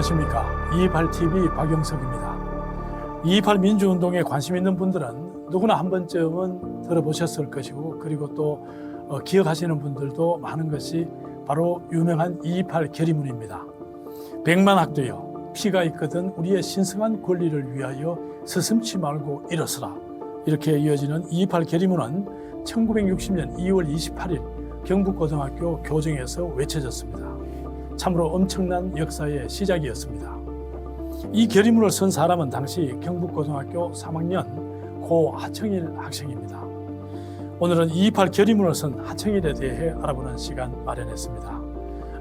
안녕하십니까. 228TV 박영석입니다. 228 민주운동에 관심 있는 분들은 누구나 한 번쯤은 들어보셨을 것이고, 그리고 또 기억하시는 분들도 많은 것이 바로 유명한 228 결의문입니다. 백만학도여 피가 있거든 우리의 신성한 권리를 위하여 서슴지 말고 일어서라. 이렇게 이어지는 228 결의문은 1960년 2월 28일 경북고등학교 교정에서 외쳐졌습니다. 참으로 엄청난 역사의 시작이었습니다. 이 결의문을 쓴 사람은 당시 경북고등학교 3학년 고 하청일 학생입니다. 오늘은 228 결의문을 쓴 하청일에 대해 알아보는 시간 마련했습니다.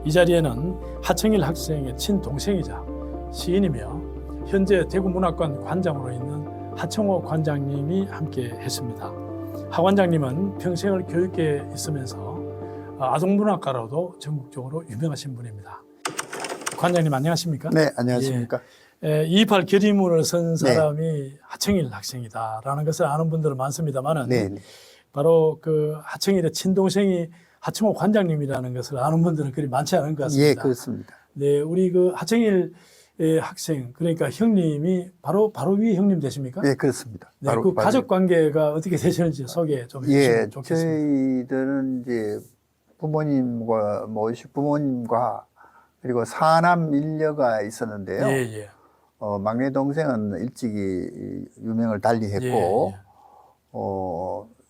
이 자리에는 하청일 학생의 친동생이자 시인이며 현재 대구문학관 관장으로 있는 하청호 관장님이 함께 했습니다. 하 관장님은 평생을 교육계에 있으면서 아동문학가로도 전국적으로 유명하신 분입니다. 관장님 안녕하십니까? 네, 안녕하십니까? 228 결의문을 쓴 사람이 하청일 학생이다라는 것을 아는 분들은 많습니다만은 바로 그 하청일의 친동생이 하청호 관장님이라는 것을 아는 분들은 그리 많지 않은 것 같습니다. 예, 그렇습니다. 네, 우리 그 하청일 학생, 그러니까 형님이 바로 위에 형님 되십니까? 예, 그렇습니다. 네, 그 가족 관계가 어떻게 되시는지 소개 좀 해주시면 좋겠습니다. 저희들은 이제 부모님과 부모님과 그리고 사남 일녀가 있었는데요. 예. 막내 동생은 일찍이 유명을 달리했고,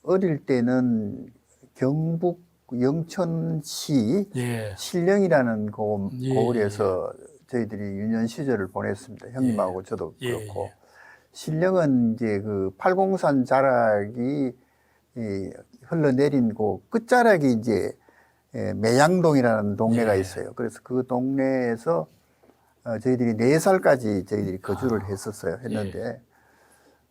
어릴 때는 경북 영천시 신령이라는 고을에서 저희들이 유년 시절을 보냈습니다. 형님하고 저도 그렇고. 신령은 이제 그 팔공산 자락이 흘러내린 그 끝자락이 이제 매양동이라는 동네가 있어요. 그래서 그 동네에서 저희들이 4살까지 저희들이 거주를 했는데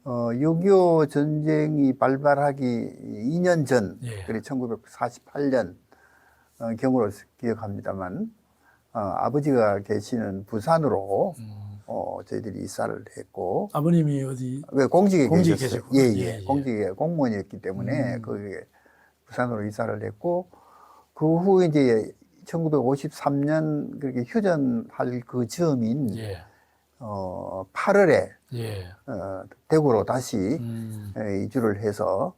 6.25 전쟁이 발발하기 2년 전, 그래 1948년 경으로 기억합니다만 아버지가 계시는 부산으로 저희들이 이사를 했고. 아버님이 어디? 공직에 계셨어요. 계시고. 공직에 공무원이었기 때문에 거기에 부산으로 이사를 했고, 그 후에 이제 1953년 그렇게 휴전할 그 즈음인 8월에 대구로 다시 이주를 해서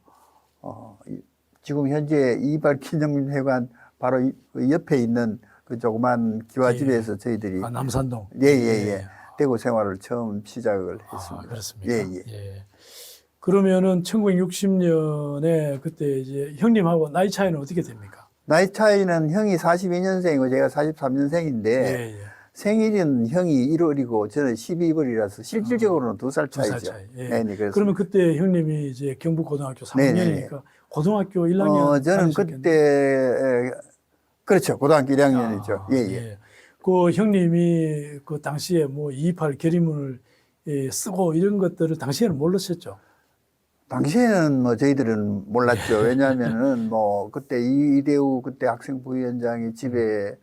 지금 현재 228 기념회관 바로 옆에 있는 그 조그만 기와집에서 저희들이 남산동. 대구 생활을 처음 시작을 했습니다. 그렇습니까? 그러면은 1960년에 그때 이제 형님하고 나이 차이는 어떻게 됩니까? 나이 차이는 형이 42년생이고 제가 43년생인데 생일은 형이 1월이고 저는 12월이라서 실질적으로는 2살 차이죠. 그러면 그때 형님이 이제 경북고등학교 3학년이니까 고등학교 1학년 저는 그때 그렇죠. 고등학교 1학년이죠. 그 형님이 그 당시에 뭐 228 결의문을 쓰고 이런 것들을 당시에는 몰랐었죠. 당시에는 뭐 저희들은 몰랐죠. 왜냐하면은 뭐 그때 이대우 그때 학생 부위원장이 집에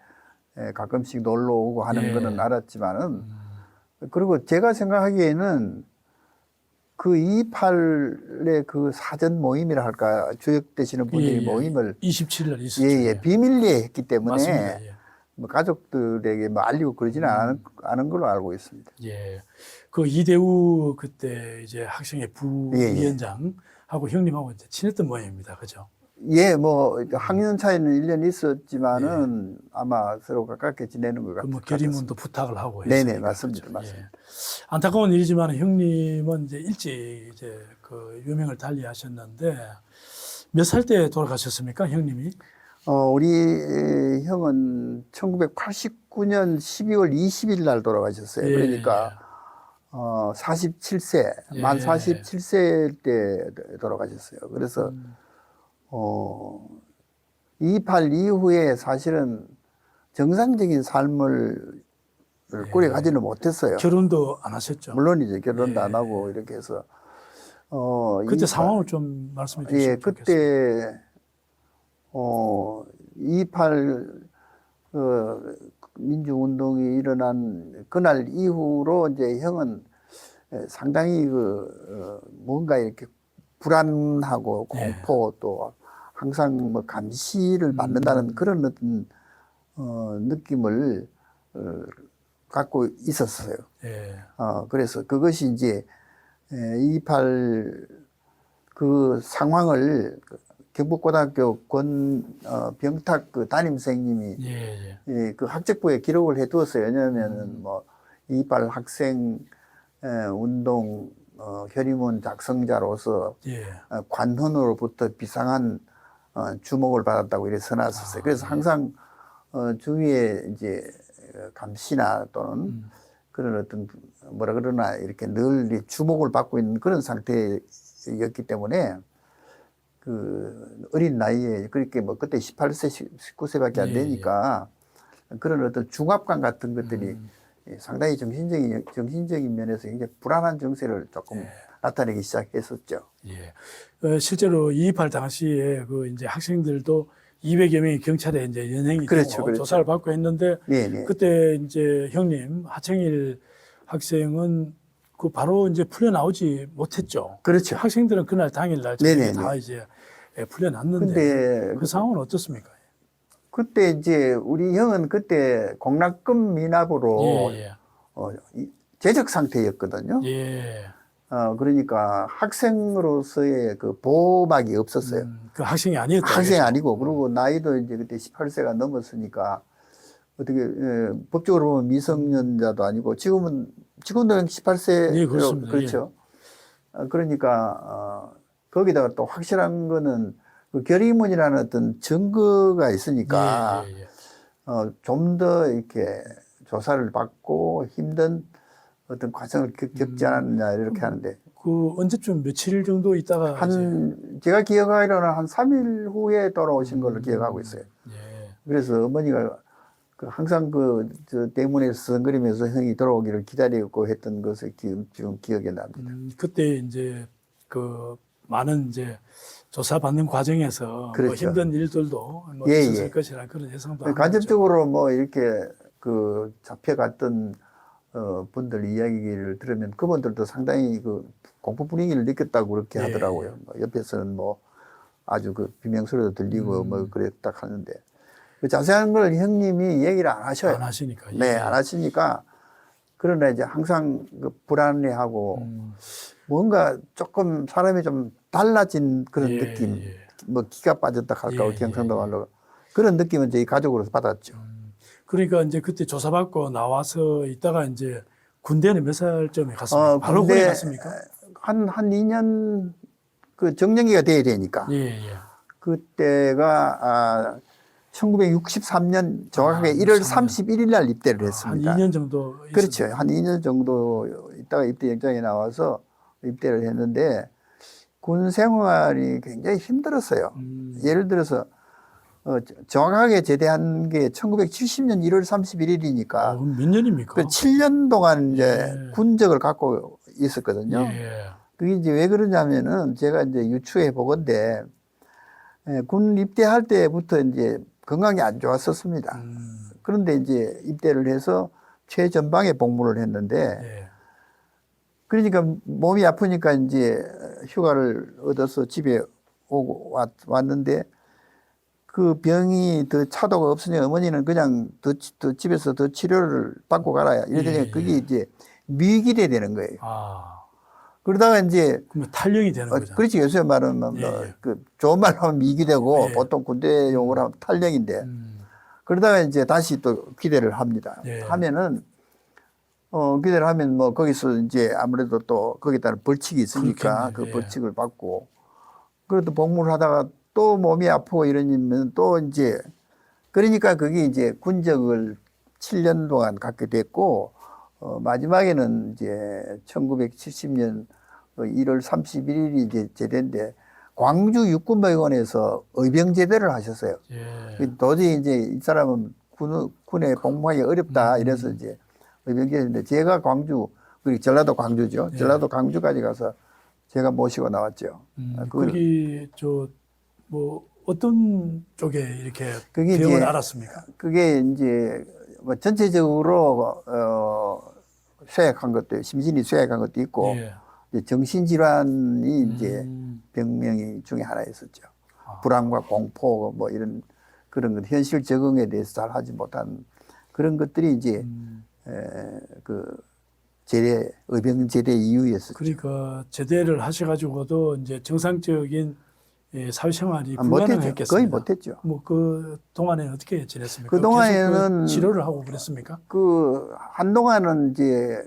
가끔씩 놀러 오고 하는 거는 알았지만은, 그리고 제가 생각하기에는 그 228의 그 사전 모임이라 할까, 주역되시는 분들이 모임을 27일 날 있었죠. 비밀리에 했기 때문에 맞습니다. 뭐 가족들에게 뭐 알리고 그러지는 않은 걸로 알고 있습니다. 그 이대우 그때 이제 학생회 부위원장하고 형님하고 이제 친했던 모양입니다. 그죠? 뭐 학년 차이는 1년 있었지만은 아마 서로 가깝게 지내는 것 같아요. 뭐 결의문도 부탁을 하고 했으니까. 맞습니다. 그죠? 맞습니다. 안타까운 일이지만 형님은 이제 일찍 이제 그 유명을 달리하셨는데 몇 살 때 돌아가셨습니까, 형님이? 우리 형은 1989년 12월 20일 날 돌아가셨어요. 그러니까 47세, 만 47세 때 돌아가셨어요. 그래서 228 이후에 사실은 정상적인 삶을 꾸려가지는 못했어요. 결혼도 안 하셨죠? 물론이죠. 결혼도 안 하고 이렇게 해서. 그때 상황을 좀 말씀해 주시면 좋겠습니다. 그때 228 민주운동이 일어난 그날 이후로 이제 형은 상당히 뭔가 이렇게 불안하고 공포 또 항상 뭐 감시를 받는다는 그런 어떤 느낌을 갖고 있었어요. 예. 그래서 그것이 이제 2.28 그 상황을 경북고등학교 병탁 그 담임 선생님이 예, 예. 그 학적부에 기록을 해 두었어요. 왜냐하면은 뭐 2.28 학생 운동 혈의문 작성자로서 예. 관훈으로부터 비상한 주목을 받았다고 이렇게 써놨었어요. 그래서 항상 주위에 이제 감시나 또는 그런 어떤 뭐라 그러나 이렇게 늘 주목을 받고 있는 그런 상태였기 때문에 그 어린 나이에 그렇게 뭐 그때 18세, 19세밖에 안 되니까 그런 어떤 중압감 같은 것들이 상당히 정신적인 면에서 굉장히 불안한 증세를 조금 나타내기 시작했었죠. 예. 실제로 2.28 당시에 그 이제 학생들도 200여 명이 경찰에 이제 연행이 그렇죠, 되고 그렇죠. 조사를 받고 했는데 네네. 그때 이제 형님 하청일 학생은 그 바로 이제 풀려 나오지 못했죠. 그렇죠. 학생들은 그날 당일날 네네네. 다 이제 풀려 났는데 근데 그 상황은 어떻습니까? 그때 이제 우리 형은 그때 공락금 미납으로 예, 재적 상태였거든요. 예. 그러니까 학생으로서의 그 보호막이 없었어요. 그 학생이 아니었다. 학생이 그렇죠? 아니고, 그리고 나이도 이제 그때 18세가 넘었으니까 어떻게 법적으로 보면 미성년자도 아니고 지금도 18세 예, 그렇습니다. 그렇죠. 그러니까 거기다가 또 확실한 거는 그 결의문이라는 어떤 증거가 있으니까 예. 좀 더 이렇게 조사를 받고 힘든 어떤 과정을 겪지 않았냐 이렇게 하는데 그 언제쯤 며칠 정도 있다가 제가 기억하기로는 한 3일 후에 돌아오신 걸로 기억하고 있어요. 예. 그래서 어머니가 항상 저 대문에서 서성거리면서 형이 돌아오기를 기다리고 했던 것을 지금 기억에 납니다. 그때 이제 그 많은 이제 조사받는 과정에서 그렇죠. 뭐 힘든 일들도 뭐 예, 있었을 예. 것이라 그런 예상도 하는 간접적으로 뭐 이렇게 그 잡혀갔던 분들 이야기를 들으면 그분들도 상당히 그 공포 분위기를 느꼈다고 그렇게 하더라고요. 뭐 옆에서는 뭐 아주 그 비명소리도 들리고 뭐 그랬다 하는데 그 자세한 걸 형님이 얘기를 안 하셔요. 안 하시니까. 네, 안 하시니까 그러나 이제 항상 그 불안해하고 뭔가 조금 사람이 좀 달라진 그런 느낌, 뭐 기가 빠졌다 할까, 경상도 말로 그런 느낌은 저희 가족으로서 받았죠. 그러니까 이제 그때 조사받고 나와서 있다가 이제 군대는 몇 살쯤에 갔습니까? 바로 군대 갔습니까? 한 2년 그 정년기가 돼야 되니까. 예. 그때가 1963년 정확하게 1월 31일 날 입대를 했습니다. 한 2년 정도. 그렇죠. 한 2년 정도 있다가 입대 영장에 나와서 입대를 했는데 군 생활이 굉장히 힘들었어요. 예를 들어서 정확하게 제대한 게 1970년 1월 31일이니까 몇 년입니까? 7년 동안 이제 군적을 갖고 있었거든요. 그게 이제 왜 그러냐면은 제가 이제 유추해 보건데 군 입대할 때부터 이제 건강이 안 좋았었습니다. 그런데 이제 입대를 해서 최전방에 복무를 했는데 그러니까 몸이 아프니까 이제 휴가를 얻어서 집에 오고 왔는데 그 병이 더 차도가 없으니 어머니는 그냥 더 집에서 더 치료를 받고 가라. 이러더니 그게 이제 미기대 되는 거예요. 그러다가 이제 그러면 탈령이 되는 거죠. 그렇지. 요새 말은 그 좋은 말로 하면 미기되고 보통 군대 용어로 하면 탈령인데 그러다가 이제 다시 또 기대를 합니다. 하면은 기대를 하면 뭐 거기서 이제 아무래도 또 거기에 따른 벌칙이 있으니까 그 벌칙을 받고 그래도 복무를 하다가 또 몸이 아프고 이러면 또 이제 그러니까 그게 이제 군적을 7년 동안 갖게 됐고 마지막에는 이제 1970년 1월 31일이 이제 제대인데 광주 육군모의원에서 의병 제대를 하셨어요. 도저히 이제 이 사람은 군에 복무하기 어렵다 이래서 이제 의병 제대인데 제가 광주 그리고 전라도 광주죠. 전라도 광주까지 가서 제가 모시고 나왔죠. 거기 뭐 어떤 쪽에 이렇게 그게 병을 이제 알았습니까? 그게 이제 뭐 전체적으로 쇠약한 것도 심신이 쇠약한 것도 있고 이제 정신질환이 이제 병명이 중에 하나였었죠. 불안과 공포 뭐 이런 그런 것 현실 적응에 대해서 잘 하지 못한 그런 것들이 이제 그 제대 의병 제대 이후였었죠. 그러니까 제대를 하셔가지고도 이제 정상적인 사회생활이 아, 못했죠. 불가능했겠습니다. 거의 못했죠. 뭐 그 동안에 어떻게 지냈습니까? 그 동안에는 계속 그 치료를 하고 그랬습니까? 그 한동안은 이제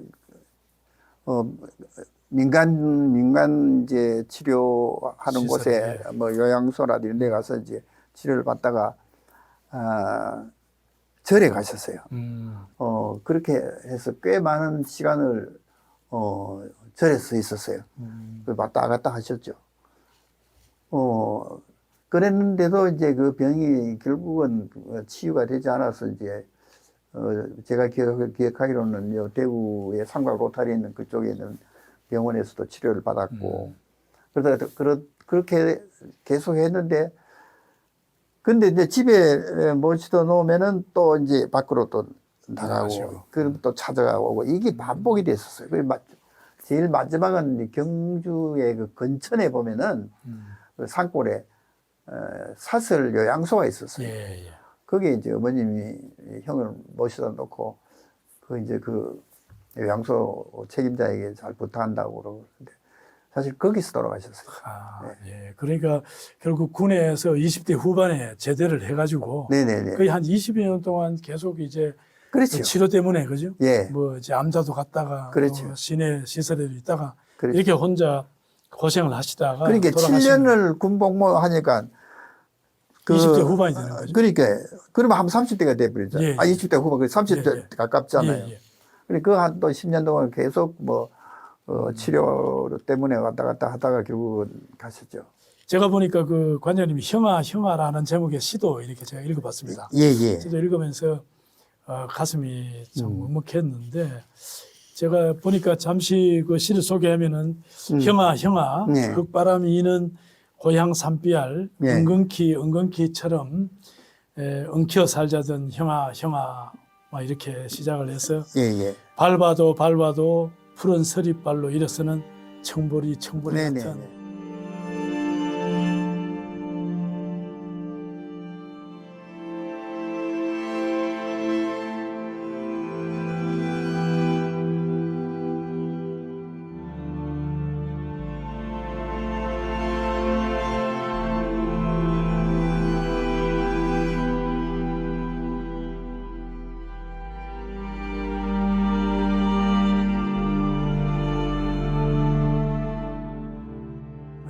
민간 이제 치료하는 시설, 곳에 예. 뭐 요양소라든지 이런 데 가서 이제 치료를 받다가 절에 가셨어요. 그렇게 해서 꽤 많은 시간을 절에 서 있었어요. 왔다 갔다 하셨죠. 그랬는데도 이제 그 병이 결국은 치유가 되지 않아서 이제 제가 기억하기로는 요 대구의 삼각 로타리에 있는 그쪽에 있는 병원에서도 치료를 받았고 그러다가 그렇게 계속 했는데 근데 이제 집에 모시다 놓으면은 또 이제 밖으로 또 나가고 그럼 또 찾아가고 이게 반복이 됐었어요. 제일 마지막은 이제 경주의 그 근천에 보면은 그 산골에 사설 요양소가 있었어요. 예, 예. 거기에 이제 어머님이 형을 모셔다 놓고 그 이제 그 요양소 책임자에게 잘 부탁한다고 그러는데 사실 거기서 돌아가셨어요. 예. 그러니까 결국 군에서 20대 후반에 제대를 해가지고 네네네. 거의 한 20여 년 동안 계속 이제 그렇죠. 그 치료 때문에 그죠? 예. 뭐 이제 암자도 갔다가 그렇죠. 시내 시설에도 있다가 그렇죠. 이렇게 혼자 고생을 하시다가 그러니까 돌아가시는 7년을 군복무 하니까 20대 후반이 되는 거죠. 그러니까 그러면 한 30대가 돼버리죠. 예, 20대 후반, 30대 예, 예. 가깝잖아요. 예, 예. 그러니까 그 한 또 10년 동안 계속 뭐 치료 때문에 왔다 갔다 하다가 결국은 가셨죠. 제가 보니까 그 관장님이 형아라는 제목의 시도 이렇게 제가 읽어봤습니다. 예, 예. 저도 읽으면서 가슴이 참 먹먹했는데 제가 보니까 잠시 그 시를 소개하면은 형아 네. 흙바람이 이는 고향 산비알 예. 은근키처럼 엉켜 살자던 형아 막 이렇게 시작을 해서 예, 예. 밟아도 푸른 서리발로 일어서는 청보리 네네. 같은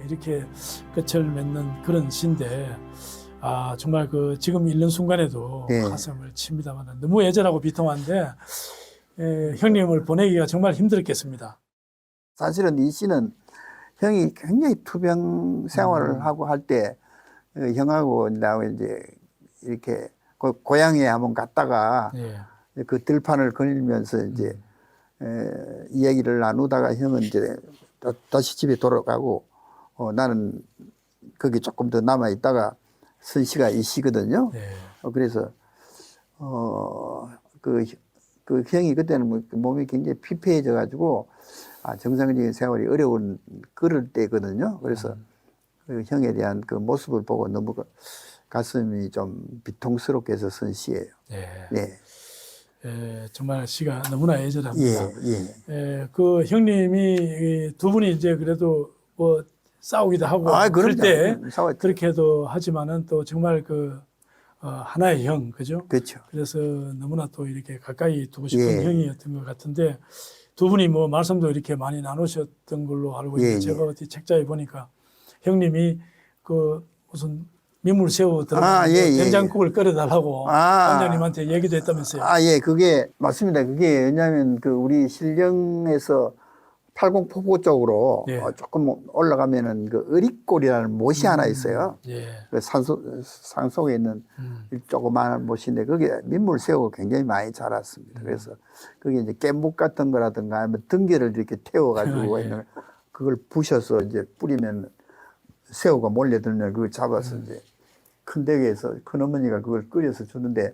이렇게 끝을 맺는 그런 시인데 정말 그 지금 읽는 순간에도 네. 가슴을 칩니다만 너무 애절하고 비통한데 형님을 보내기가 정말 힘들었겠습니다. 사실은 이 시는 형이 굉장히 투병 생활을 하고 할 때 형하고 나하고 이제 이렇게 고향에 한번 갔다가 예. 그 들판을 거닐면서 이제 이야기를 나누다가 형은 이제 다시 집에 돌아가고 나는 거기 조금 더 남아 있다가 쓴 시가 이 시거든요. 네. 그래서 그 형이 그때는 몸이 굉장히 피폐해져 가지고 정상적인 생활이 어려운 그럴 때거든요. 그래서 그 형에 대한 그 모습을 보고 너무 가슴이 좀 비통스럽게 해서 쓴 시예요. 네. 네. 정말 시가 너무나 애절합니다. 예. 그 형님이 두 분이 이제 그래도 뭐 싸우기도 하고 그럴 때 그렇게도 하지만은 또 정말 그 하나의 형, 그죠? 그렇죠. 그래서 너무나 또 이렇게 가까이 두고 싶은 형이었던 것 같은데 두 분이 뭐 말씀도 이렇게 많이 나누셨던 걸로 알고 있는데 제가 어디 책자에 보니까 형님이 그 무슨 민물새우 들어가서 된장국을 끓여달라고 관장님한테 얘기도 했다면서요. 예, 그게 맞습니다. 그게 왜냐하면 그 우리 신령에서 팔공포구 쪽으로 조금 올라가면은 그 어릿골이라는 못이 하나 있어요. 그 산 속에 있는 조그마한 못인데 거기에 민물새우가 굉장히 많이 자랐습니다. 그래서 거기에 이제 깻묵 같은 거라든가 하면 등게를 이렇게 태워가지고 그걸 부셔서 이제 뿌리면 새우가 몰려들면 그걸 잡아서 이제 큰 댁에서 큰 어머니가 그걸 끓여서 주는데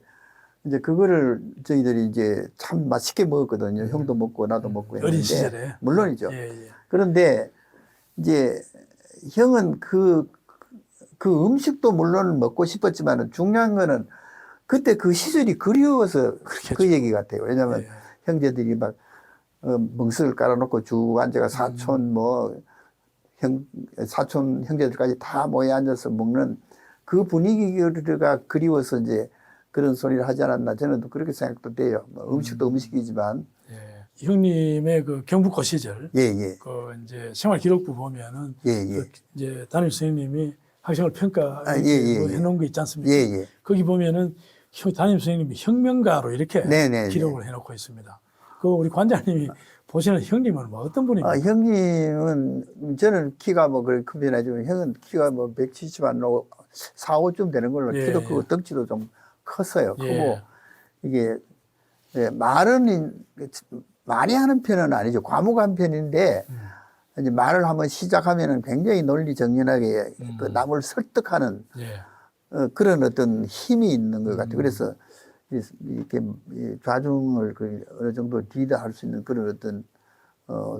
이제 그거를 저희들이 이제 참 맛있게 먹었거든요. 형도 먹고 나도 먹고 했는데. 어린 시절에. 물론이죠. 그런데 이제 형은 그 음식도 물론 먹고 싶었지만 중요한 거는 그때 그 시절이 그리워서 그렇겠죠. 그 얘기 같아요. 왜냐하면 형제들이 막 멍석을 깔아놓고 쭉 앉아가 사촌 사촌 형제들까지 다 모여 앉아서 먹는 그 분위기가 그리워서 이제 그런 소리를 하지 않았나 저는 또 그렇게 생각도 돼요. 뭐 음식도 음식이지만. 예. 형님의 그 경북고 시절, 예, 예. 그 이제 생활기록부 보면은 예, 예. 그 이제 담임 선생님이 학생을 평가 예, 예, 뭐 예. 해놓은 거 있지 않습니까? 예, 예. 거기 보면은 담임 선생님이 혁명가로 이렇게 네네. 기록을 해놓고 있습니다. 그 우리 관장님이 보시는 형님은 뭐 어떤 분입니까? 형님은 저는 키가 뭐 그렇게 큰 편이 아니지만 형은 키가 뭐 170 안 나고 4, 5쯤 되는 걸로 예. 키도 크고 덩치도 좀 컸어요. 예. 크고 이게 말은 많이 하는 편은 아니죠. 과묵한 편인데 이제 말을 한번 시작하면은 굉장히 논리정연하게 그 남을 설득하는 예. 그런 어떤 힘이 있는 것 같아요. 그래서 이렇게 좌중을 어느 정도 리드할 수 있는 그런 어떤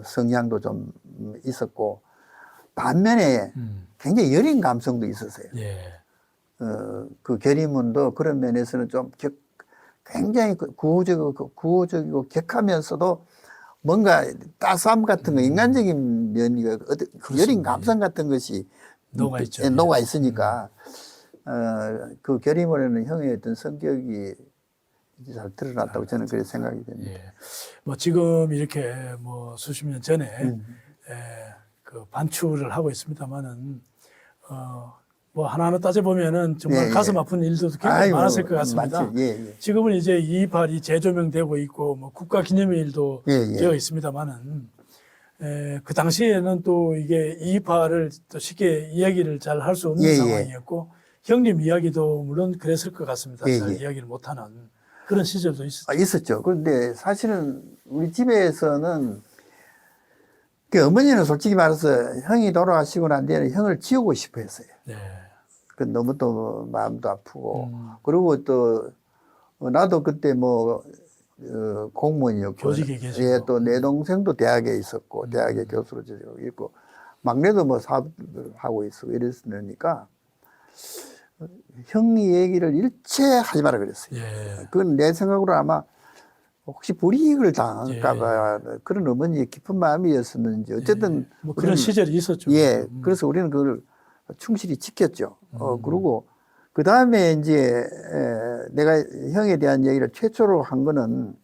성향도 좀 있었고 반면에 굉장히 여린 감성도 있었어요. 예. 그 결의문도 그런 면에서는 좀 굉장히 구호적이고 격하면서도 뭔가 따스함 같은 거, 인간적인 면이 여린 감성 같은 것이 녹아 있죠. 녹아 있으니까 그 결의문에는 형의 어떤 성격이 잘 드러났다고 저는 그렇게 생각이 됩니다. 예. 뭐 지금 이렇게 뭐 수십 년 전에 그 반추를 하고 있습니다만은 뭐 하나하나 따져보면은 정말 예, 가슴 예. 아픈 일도 굉장히 많았을 것 같습니다. 맞죠. 예, 예. 지금은 이제 2.28이 재조명되고 있고 뭐 국가기념일도 예, 예. 되어 있습니다만은 그 당시에는 또 이게 2.28을 또 쉽게 이야기를 잘 할 수 없는 예, 예. 상황이었고 형님 이야기도 물론 그랬을 것 같습니다. 예, 잘 예. 이야기를 못하는 그런 시절도 있었죠. 있었죠. 그런데 사실은 우리 집에서는 그 어머니는 솔직히 말해서 형이 돌아가시고 난 뒤에는 형을 지우고 싶어 했어요. 네. 그 너무 또 마음도 아프고 그리고 또 나도 그때 뭐 공무원이었고 교직에 계시고. 예, 또 내 동생도 대학에 있었고 대학에 교수로 지내고 있고 막내도 뭐 사업을 하고 있었고 이랬으니까 형이 얘기를 일체 하지 마라 그랬어요. 예. 그건 내 생각으로 아마 혹시 불이익을 당할까봐 그런 어머니의 깊은 마음이었었는지 어쨌든 뭐 그런 시절이 있었죠. 예, 그래서 우리는 그걸 충실히 지켰죠. 그리고 그 다음에 이제 내가 형에 대한 얘기를 최초로 한 거는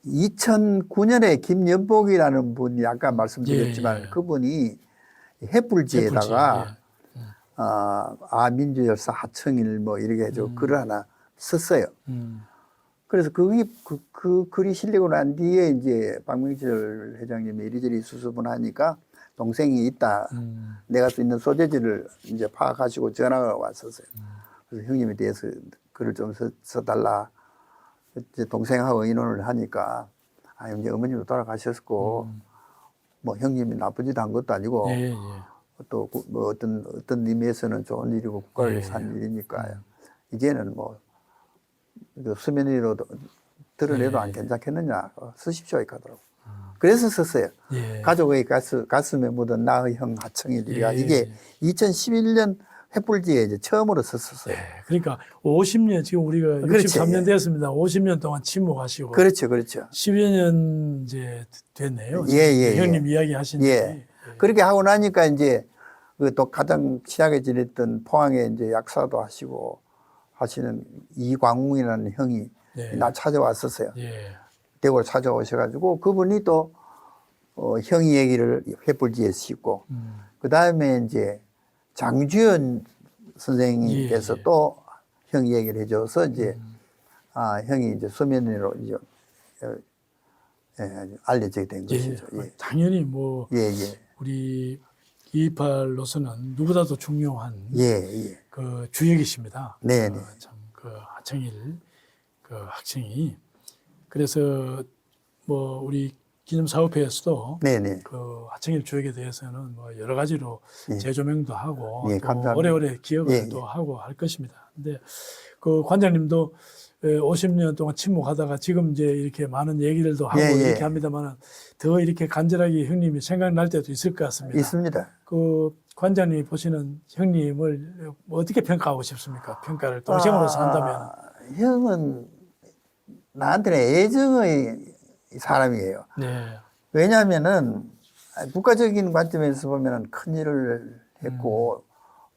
2009년에 김연복이라는 분이 아까 말씀드렸지만 예. 그분이 햇불지에다가 민주열사 하청일 뭐 이렇게 해서 글을 하나 썼어요. 그래서 그 글이 실리고 난 뒤에 이제 박명철 회장님이 이리저리 수습을 하니까 동생이 있다. 내가 써 있는 소재지를 이제 파악하시고 전화가 왔었어요. 그래서 형님에 대해서 글을 좀 써달라. 이제 동생하고 의논을 하니까 이제 어머님도 돌아가셨고 뭐 형님이 나쁜 짓 한 것도 아니고 예, 예. 또 뭐 어떤 의미에서는 좋은 일이고 국가를 위해서 한 일이니까 이제는 뭐 수면 위로 드러내도 안 괜찮겠느냐 쓰십시오 이렇게 하더라고. 그래서 썼어요. 예. 가족의 가슴에 묻은 나의 형 하청일이가 이게 2011년 횃불지에 이제 처음으로 썼었어요. 예. 그러니까 50년 지금 우리가 그렇지. 63년 되었습니다. 50년 동안 침묵하시고 그렇죠, 그렇죠. 10여 년 이제 됐네요. 예. 형님 이야기하신 지. 예. 그렇게 하고 나니까 이제 그 또 가장 친하게 지냈던 포항에 이제 약사도 하시고 하시는 이광웅이라는 형이 나 찾아왔었어요. 예. 대구를 찾아오셔가지고 그분이 또 형이 얘기를 횃불지에 싣고 그 다음에 이제 장주연 선생님께서 또 형 얘기를 해줘서 이제 형이 이제 수면 위로 이제 알려지게 된 것이죠. 예. 당연히 뭐 예. 우리 228로서는 누구보다도 중요한 예. 그 주역이십니다. 네네. 참 그 하청일 그 학생이 그래서 뭐 우리 기념사업회에서도 네네. 그 하청일 주역에 대해서는 뭐 여러 가지로 예. 재조명도 하고 예, 또 감사합니다. 오래오래 기억을 예, 또 하고 할 것입니다. 근데 그 관장님도 50년 동안 침묵하다가 지금 이제 이렇게 많은 얘기들도 하고 이렇게 합니다만 더 이렇게 간절하게 형님이 생각날 때도 있을 것 같습니다. 있습니다. 그 관장님이 보시는 형님을 어떻게 평가하고 싶습니까? 평가를 동생으로서 한다면. 형은 나한테는 애정의 사람이에요. 네. 왜냐하면은 국가적인 관점에서 보면은 큰 일을 했고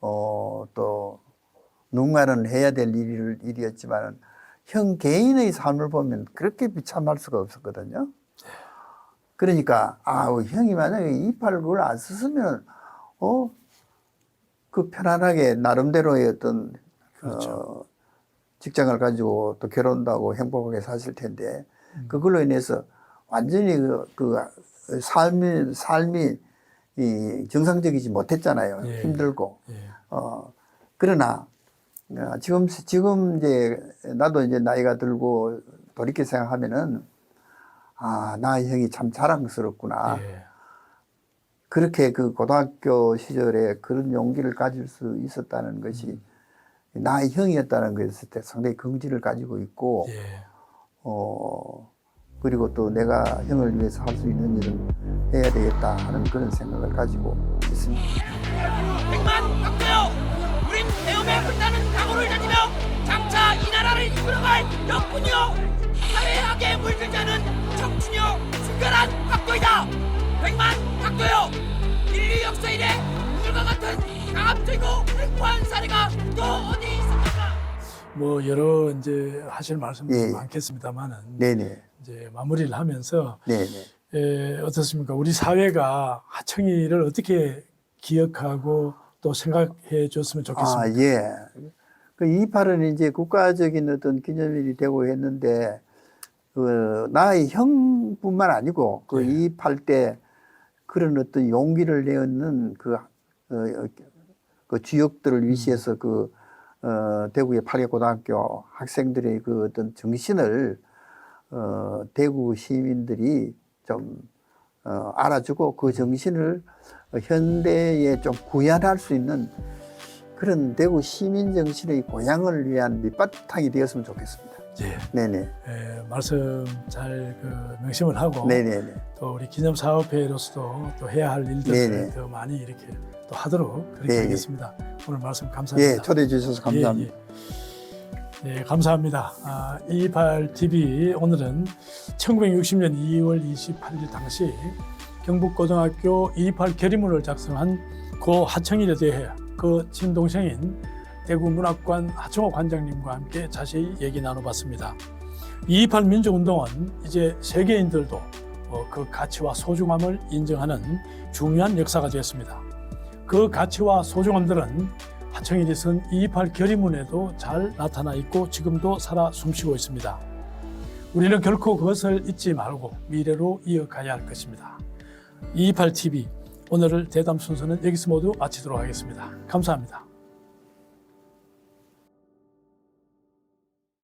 또 누군가는 해야 될 일이었지만 형 개인의 삶을 보면 그렇게 비참할 수가 없었거든요. 그러니까 형이 만약에 이팔 그걸 안 썼으면 그 편안하게 나름대로의 어떤 그렇죠. 직장을 가지고 또 결혼도 하고 행복하게 사실 텐데 그걸로 인해서 완전히 그 삶이 이 정상적이지 못했잖아요. 예. 힘들고. 예. 그러나 지금 이제 나도 이제 나이가 들고 돌이켜 생각하면은 나 형이 참 자랑스럽구나. 예. 그렇게 그 고등학교 시절에 그런 용기를 가질 수 있었다는 것이 나의 형이었다는 것에 상당히 긍지를 가지고 있고 예. 그리고 또 내가 형을 위해서 할 수 있는 일은 해야 되겠다 하는 그런 생각을 가지고 있습니다. 백만 박대요. 우린 배움에 불타는 각오를 다지며 장차 이 나라를 이끌어갈 역군이요 사회학에 물들자는 청춘이요 순결한 박도이다. 백만 박도요. 인류 역사 이래 오늘과 같은 강압적이고 불구한 사례가 또 어디 있습니까? 뭐 여러 이제 하실 말씀들이 예. 많겠습니다만은 네네. 이제 마무리를 하면서 네네. 어떻습니까? 우리 사회가 하청일을 어떻게 기억하고 또 생각해 줬으면 좋겠습니다. 예. 그 2.28은 이제 국가적인 어떤 기념일이 되고 했는데, 나의 형뿐만 아니고, 그 예. 2.28 때 그런 어떤 용기를 내었는 그 주역들을 위시해서 대구의 파리고등학교 학생들의 그 어떤 정신을, 대구 시민들이 좀, 알아주고 그 정신을 현대에 좀 구현할 수 있는 그런 대구 시민 정신의 고향을 위한 밑바탕이 되었으면 좋겠습니다. 예. 네네. 말씀 잘 명심을 하고 네네네. 또 우리 기념사업회로서도 또 해야 할 일들을 네네. 더 많이 이렇게 또 하도록 그렇게 네, 하겠습니다. 오늘 말씀 감사합니다. 예, 초대해 주셔서 감사합니다. 예, 감사합니다. 228TV 오늘은 1960년 2월 28일 당시 경북고등학교 228 결의문을 작성한 고 하청일에 대해 그 친동생인 대구문학관 하청호 관장님과 함께 자세히 얘기 나눠봤습니다. 228 민주운동은 이제 세계인들도 그 가치와 소중함을 인정하는 중요한 역사가 되었습니다. 그 가치와 소중함들은 하청일이 쓴 228 결의문에도 잘 나타나 있고 지금도 살아 숨쉬고 있습니다. 우리는 결코 그것을 잊지 말고 미래로 이어가야 할 것입니다. 228TV 오늘을 대담 순서는 여기서 모두 마치도록 하겠습니다. 감사합니다.